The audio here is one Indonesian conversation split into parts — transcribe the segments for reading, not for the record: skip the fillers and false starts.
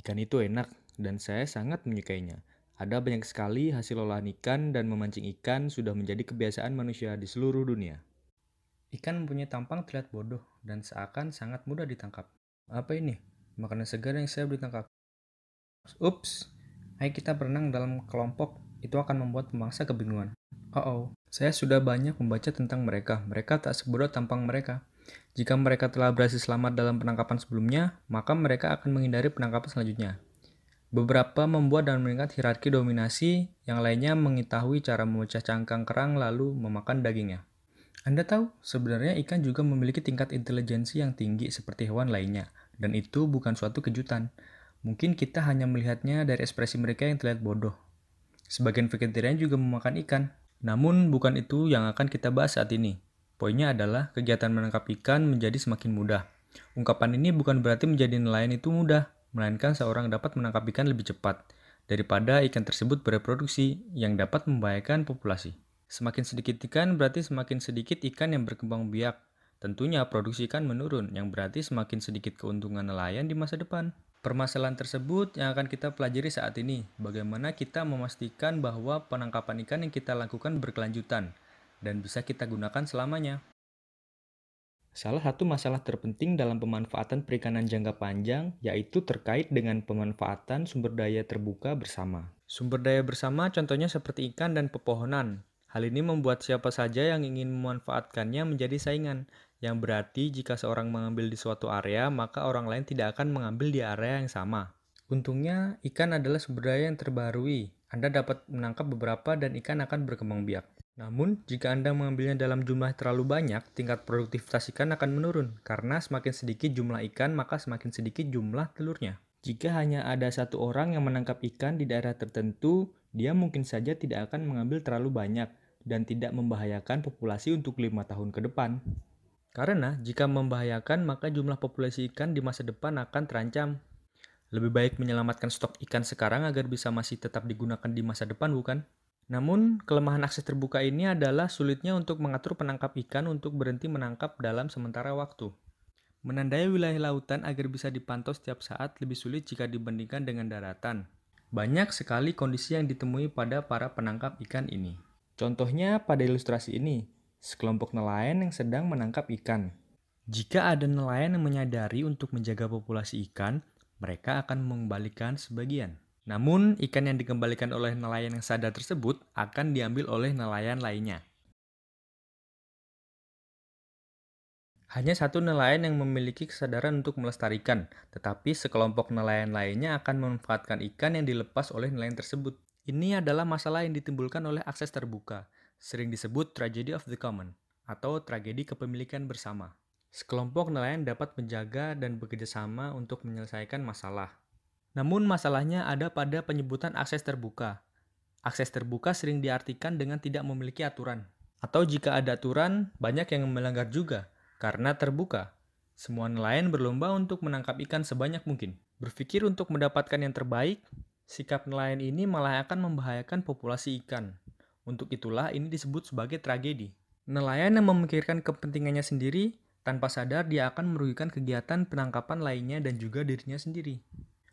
Ikan itu enak dan saya sangat menyukainya. Ada banyak sekali hasil olahan ikan dan memancing ikan sudah menjadi kebiasaan manusia di seluruh dunia. Ikan mempunyai tampang terlihat bodoh dan seakan sangat mudah ditangkap. Apa ini? Makanan segar yang saya beri tangkap. Ups, ayo kita berenang dalam kelompok. Itu akan membuat pemangsa kebingungan. Oh, saya sudah banyak membaca tentang mereka. Mereka tak sebodoh tampang mereka. Jika mereka telah berhasil selamat dalam penangkapan sebelumnya, maka mereka akan menghindari penangkapan selanjutnya. Beberapa membuat dan meningkat hierarki dominasi, yang lainnya mengetahui cara memecah cangkang kerang lalu memakan dagingnya. Anda tahu, sebenarnya ikan juga memiliki tingkat intelijensi yang tinggi seperti hewan lainnya, dan itu bukan suatu kejutan. Mungkin kita hanya melihatnya dari ekspresi mereka yang terlihat bodoh. Sebagian vegetarian juga memakan ikan. Namun, bukan itu yang akan kita bahas saat ini. Poinnya adalah kegiatan menangkap ikan menjadi semakin mudah. Ungkapan ini bukan berarti menjadi nelayan itu mudah, melainkan seorang dapat menangkap ikan lebih cepat daripada ikan tersebut bereproduksi yang dapat membahayakan populasi. Semakin sedikit ikan berarti semakin sedikit ikan yang berkembang biak. Tentunya produksi ikan menurun, yang berarti semakin sedikit keuntungan nelayan di masa depan. Permasalahan tersebut yang akan kita pelajari saat ini, bagaimana kita memastikan bahwa penangkapan ikan yang kita lakukan berkelanjutan dan bisa kita gunakan selamanya. Salah satu masalah terpenting dalam pemanfaatan perikanan jangka panjang yaitu terkait dengan pemanfaatan sumber daya terbuka bersama. Sumber daya bersama contohnya seperti ikan dan pepohonan. Hal ini membuat siapa saja yang ingin memanfaatkannya menjadi saingan, yang berarti jika seorang mengambil di suatu area, maka orang lain tidak akan mengambil di area yang sama. Untungnya, ikan adalah sumber daya yang terbaharui. Anda dapat menangkap beberapa dan ikan akan berkembang biak. Namun, jika Anda mengambilnya dalam jumlah terlalu banyak, tingkat produktivitas ikan akan menurun, karena semakin sedikit jumlah ikan, maka semakin sedikit jumlah telurnya. Jika hanya ada satu orang yang menangkap ikan di daerah tertentu, dia mungkin saja tidak akan mengambil terlalu banyak dan tidak membahayakan populasi untuk 5 tahun ke depan. Karena jika membahayakan, maka jumlah populasi ikan di masa depan akan terancam. Lebih baik menyelamatkan stok ikan sekarang agar bisa masih tetap digunakan di masa depan, bukan? Namun, kelemahan akses terbuka ini adalah sulitnya untuk mengatur penangkap ikan untuk berhenti menangkap dalam sementara waktu. Menandai wilayah lautan agar bisa dipantau setiap saat lebih sulit jika dibandingkan dengan daratan. Banyak sekali kondisi yang ditemui pada para penangkap ikan ini. Contohnya pada ilustrasi ini, sekelompok nelayan yang sedang menangkap ikan. Jika ada nelayan yang menyadari untuk menjaga populasi ikan, mereka akan mengembalikan sebagian. Namun, ikan yang dikembalikan oleh nelayan yang sadar tersebut akan diambil oleh nelayan lainnya. Hanya satu nelayan yang memiliki kesadaran untuk melestarikan, tetapi sekelompok nelayan lainnya akan memanfaatkan ikan yang dilepas oleh nelayan tersebut. Ini adalah masalah yang ditimbulkan oleh akses terbuka, sering disebut tragedy of the common, atau tragedi kepemilikan bersama. Sekelompok nelayan dapat menjaga dan bekerja sama untuk menyelesaikan masalah. Namun masalahnya ada pada penyebutan akses terbuka. Akses terbuka sering diartikan dengan tidak memiliki aturan. Atau jika ada aturan, banyak yang melanggar juga. Karena terbuka, semua nelayan berlomba untuk menangkap ikan sebanyak mungkin. Berpikir untuk mendapatkan yang terbaik, sikap nelayan ini malah akan membahayakan populasi ikan. Untuk itulah ini disebut sebagai tragedi. Nelayan yang memikirkan kepentingannya sendiri, tanpa sadar dia akan merugikan kegiatan penangkapan lainnya dan juga dirinya sendiri.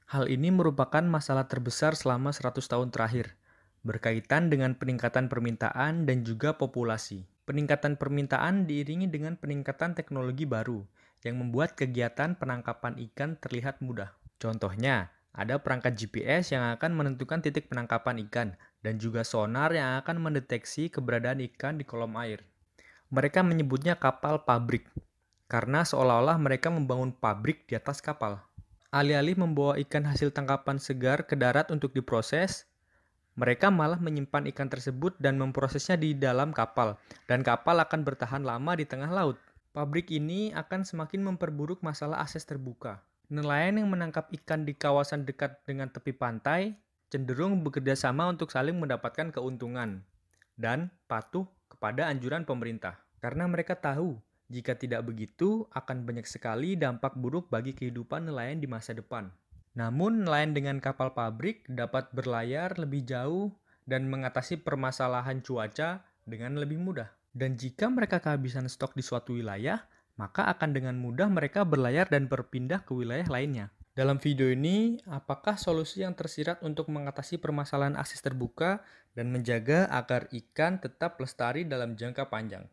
Hal ini merupakan masalah terbesar selama 100 tahun terakhir, berkaitan dengan peningkatan permintaan dan juga populasi. Peningkatan permintaan diiringi dengan peningkatan teknologi baru, yang membuat kegiatan penangkapan ikan terlihat mudah. Contohnya, ada perangkat GPS yang akan menentukan titik penangkapan ikan, dan juga sonar yang akan mendeteksi keberadaan ikan di kolom air. Mereka menyebutnya kapal pabrik, karena seolah-olah mereka membangun pabrik di atas kapal. Alih-alih membawa ikan hasil tangkapan segar ke darat untuk diproses, mereka malah menyimpan ikan tersebut dan memprosesnya di dalam kapal, dan kapal akan bertahan lama di tengah laut. Pabrik ini akan semakin memperburuk masalah akses terbuka. Nelayan yang menangkap ikan di kawasan dekat dengan tepi pantai cenderung bekerja sama untuk saling mendapatkan keuntungan dan patuh kepada anjuran pemerintah. Karena mereka tahu jika tidak begitu, akan banyak sekali dampak buruk bagi kehidupan nelayan di masa depan. Namun, nelayan dengan kapal pabrik dapat berlayar lebih jauh dan mengatasi permasalahan cuaca dengan lebih mudah. Dan jika mereka kehabisan stok di suatu wilayah, maka akan dengan mudah mereka berlayar dan berpindah ke wilayah lainnya. Dalam video ini, apakah solusi yang tersirat untuk mengatasi permasalahan akses terbuka dan menjaga agar ikan tetap lestari dalam jangka panjang?